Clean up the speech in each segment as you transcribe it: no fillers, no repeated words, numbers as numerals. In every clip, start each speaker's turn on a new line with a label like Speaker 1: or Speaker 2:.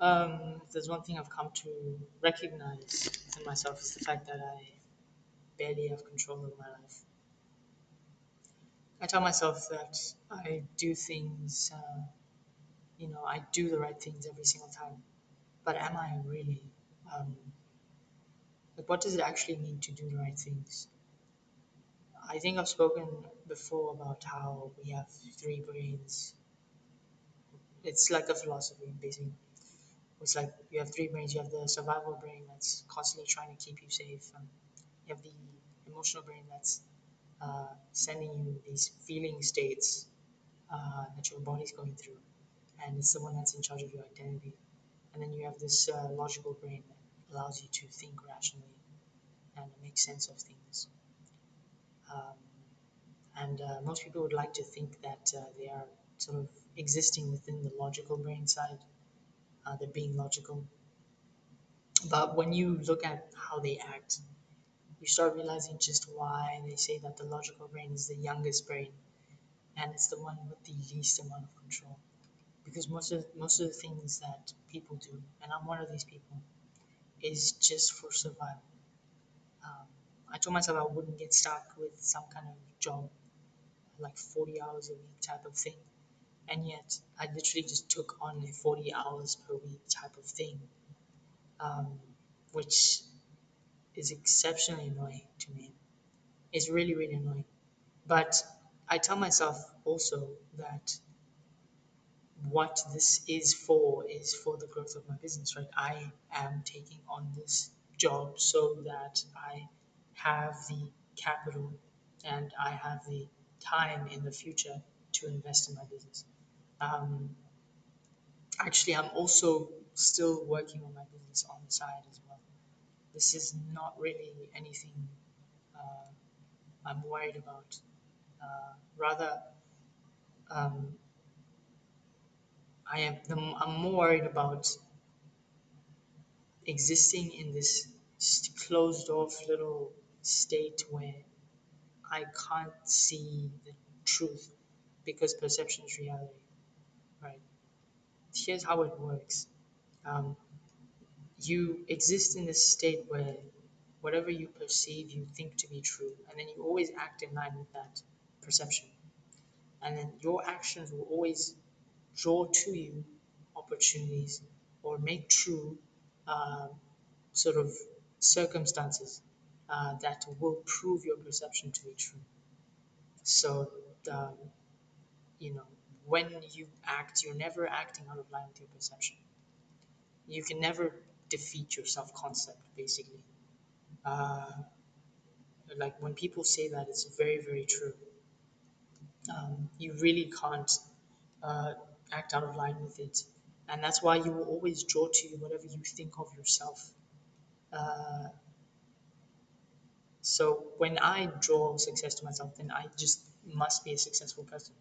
Speaker 1: If there's one thing I've come to recognize in myself is the fact that I barely have control over my life. I tell myself that I do things, I do the right things every single time. But am I really? Um, like, what does it actually mean to do the right things? I think I've spoken before about how we have three brains. It's like a philosophy, basically. It's like you have three brains. You have the survival brain that's constantly trying to keep you safe. You have the emotional brain that's sending you these feeling states that your body's going through, and it's the one that's in charge of your identity. And then you have this logical brain that allows you to think rationally and make sense of things. Um, and most people would like to think that they are sort of existing within the logical brain side. They're being logical. But when you look at how they act, you start realizing just why they say that the logical brain is the youngest brain and it's the one with the least amount of control. Because most of the things that people do, and I'm one of these people, is just for survival. Um, I told myself I wouldn't get stuck with some kind of job, like 40 hours a week type of thing. And yet, I literally just took on a 40 hours per week type of thing, um, which is exceptionally annoying to me. It's really, really annoying. But I tell myself also that what this is for the growth of my business, right? I am taking on this job so that I have the capital and I have the time in the future to invest in my business. Um, Actually, I'm also still working on my business on the side as well. This is not really anything uh, I'm worried about. Rather, um, I'm more worried about existing in this closed off little state where I can't see the truth because perception is reality, right? Here's how it works. Um, you exist in this state where whatever you perceive, you think to be true, and then you always act in line with that perception. And then your actions will always draw to you opportunities or make true uh, sort of circumstances that will prove your perception to be true. So, um, you know, when you act, you're never acting out of line with your perception. You can never defeat your self concept, basically. Uh, like when people say that, it's very, very true. You really can't uh, act out of line with it. And that's why you will always draw to you whatever you think of yourself. Uh, So when I draw success to myself, then I just must be a successful person.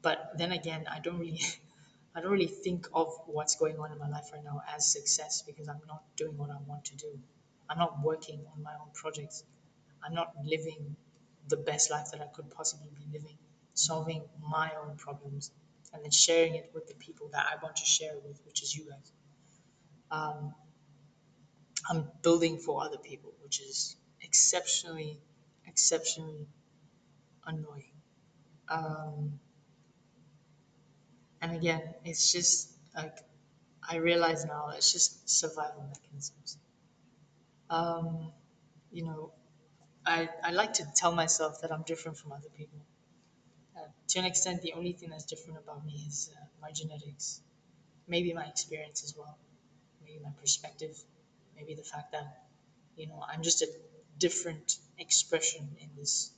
Speaker 1: But then again, I don't really think of what's going on in my life right now as success because I'm not doing what I want to do. I'm not working on my own projects. I'm not living the best life that I could possibly be living, solving my own problems, and then sharing it with the people that I want to share it with, which is you guys. Um, I'm building for other people, which is exceptionally annoying. Um, and again, it's just like I realize now it's just survival mechanisms. Um, you know, I like to tell myself that I'm different from other people. To an extent, the only thing that's different about me is my genetics, maybe my experience as well, maybe my perspective, maybe the fact that I'm just a different expression in this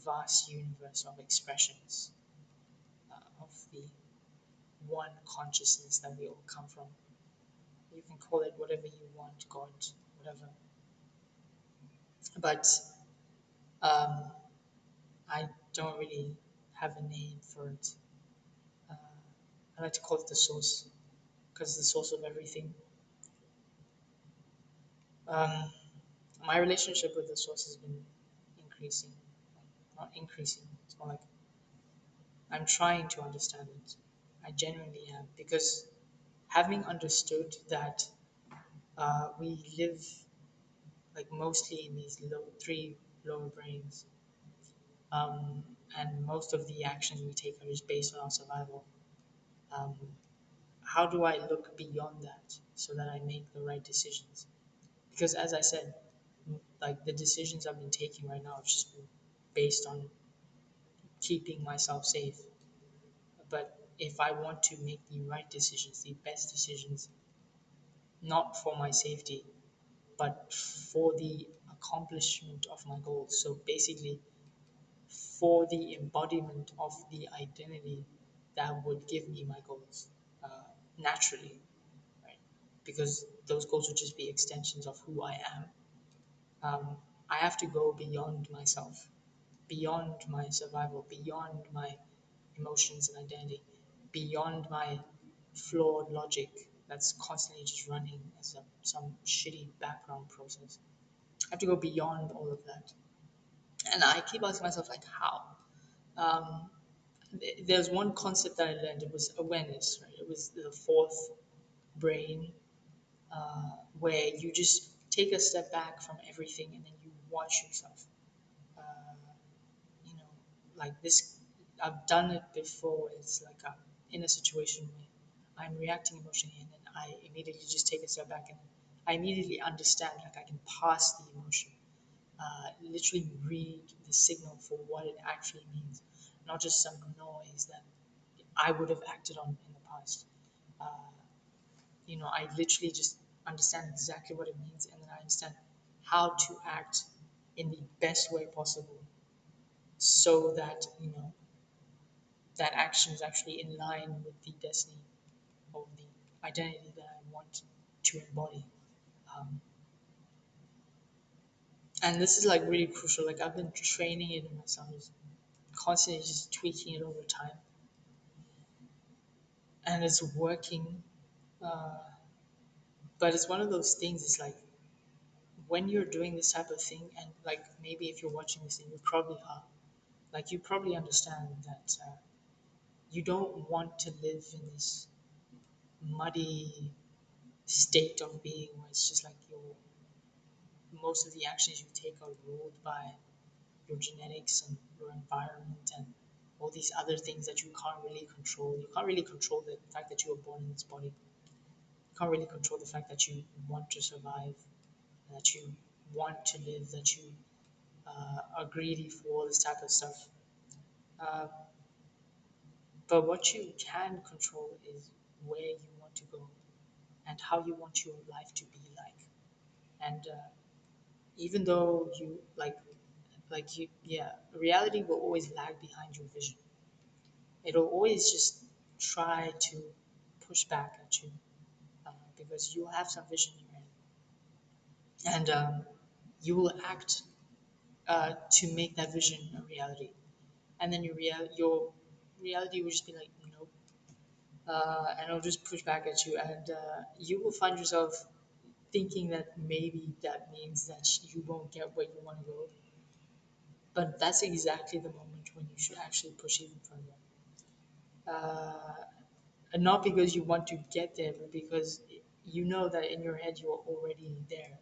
Speaker 1: vast universe of expressions of the one consciousness that we all come from. You can call it whatever you want, God, whatever. But um, I don't really have a name for it. Uh, I like to call it the source because it's the source of everything. Um, my relationship with the source has been increasing, not increasing. It's more like I'm trying to understand it. I genuinely am because having understood that we live like mostly in these three lower brains, um, and most of the actions we take are just based on our survival. Um, how do I look beyond that so that I make the right decisions? Because as I said, like the decisions I've been taking right now have just been based on keeping myself safe. But if I want to make the right decisions, the best decisions, not for my safety, but for the accomplishment of my goals. So basically, for the embodiment of the identity that would give me my goals naturally, right? Because those goals would just be extensions of who I am. I have to go beyond myself, beyond my survival, beyond my emotions and identity, beyond my flawed logic that's constantly just running as some shitty background process. I have to go beyond all of that. And I keep asking myself, like, how? Um, there's one concept that I learned. It was awareness, right? It was the fourth brain, where you just take a step back from everything and then you watch yourself. Uh, you know, like this, I've done it before. It's like I'm in a situation where I'm reacting emotionally and then I immediately just take a step back and I immediately understand, like I can pass the emotion, literally read the signal for what it actually means, not just some noise that I would have acted on in the past. Uh, I literally just understand exactly what it means, and then I understand how to act in the best way possible, so that that action is actually in line with the destiny or the identity that I want to embody. Um, and this is like really crucial. Like I've been training it in myself, just constantly just tweaking it over time, and it's working. Uh, but it's one of those things. It's like when you're doing this type of thing, and like maybe if you're watching this, and you probably are, like you probably understand that you don't want to live in this muddy state of being where it's just like your most of the actions you take are ruled by your genetics and your environment and all these other things that you can't really control. You can't really control the fact that you were born in this body. You can't really control the fact that you want to survive, that you want to live, that you are greedy for all this type of stuff. Uh, but what you can control is where you want to go and how you want your life to be like. And even though you like you, yeah, reality will always lag behind your vision. It'll always just try to push back at you, because you have some vision in your head, and you will act to make that vision a reality. And then your reality will just be like, nope, and it'll just push back at you, and you will find yourself thinking that maybe that means that you won't get where you want to go. But that's exactly the moment when you should actually push even further. And not because you want to get there, but because you know that in your head you're already there.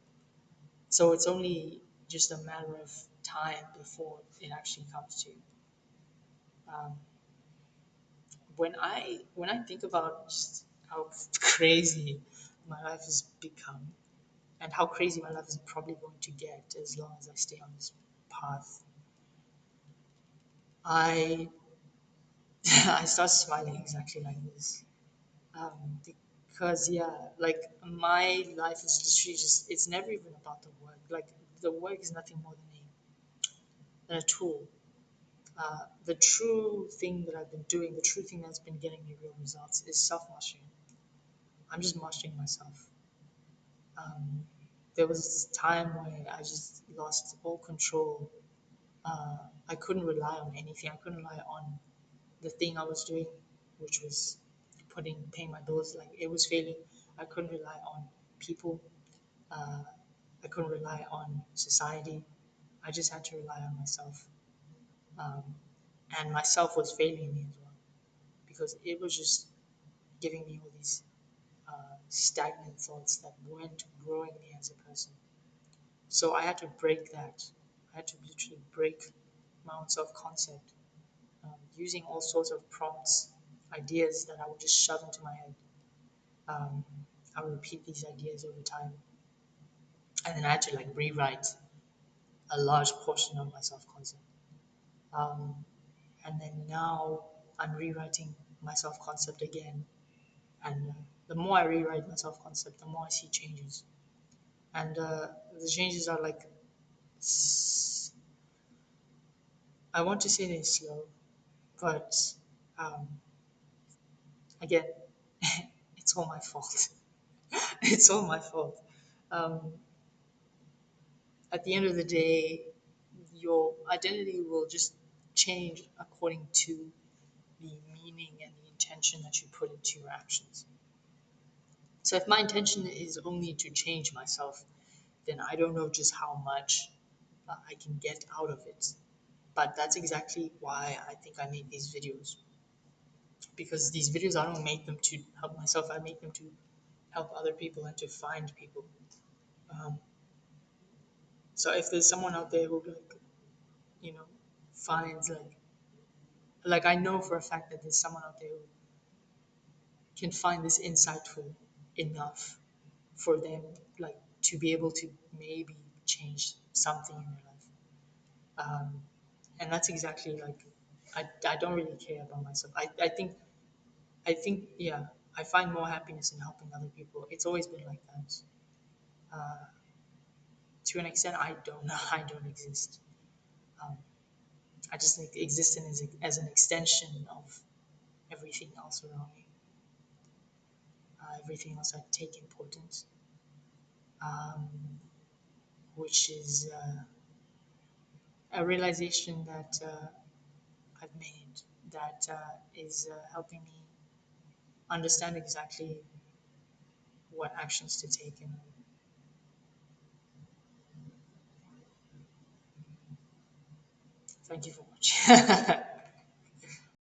Speaker 1: So it's only just a matter of time before it actually comes to you. Um, when I think about just how crazy my life has become, and how crazy my life is probably going to get as long as I stay on this path, I I start smiling exactly like this. Because yeah, like my life is literally just it's never even about the work. Like the work is nothing more than a tool. The true thing that I've been doing, the true thing that's been getting me real results is self mastering. I'm just mastering myself. Um, there was this time where I just lost all control. I couldn't rely on anything. I couldn't rely on the thing I was doing, which was paying my bills. Like it was failing. I couldn't rely on people. Uh, I couldn't rely on society. I just had to rely on myself. Um, and myself was failing me as well because it was just giving me all these. stagnant thoughts that weren't growing me as a person. So I had to break that. I had to literally break my own self concept using all sorts of prompts, ideas that I would just shove into my head. Um, I would repeat these ideas over time. And then I had to like rewrite a large portion of my self concept. Um, and then now I'm rewriting my self concept again. And the more I rewrite my self concept, the more I see changes. And the changes are like, I want to say they're slow, but um, again, it's all my fault. It's all my fault. Um, at the end of the day, your identity will just change according to the meaning and the intention that you put into your actions. So if my intention is only to change myself, then I don't know just how much I can get out of it. But that's exactly why I think I made these videos. Because these videos, I don't make them to help myself, I make them to help other people and to find people. Um, so if there's someone out there who like, you know, finds like I know for a fact that there's someone out there who can find this insightful enough for them like to be able to maybe change something in their life. And that's exactly like I don't really care about myself. I think yeah, I find more happiness in helping other people. It's always been like that. Uh, to an extent, I don't know. I don't exist. Um, I just think existing as an extension of everything else around me. Everything else I take importance, um, which is a realization that I've made that is helping me understand exactly what actions to take. And thank you for watching.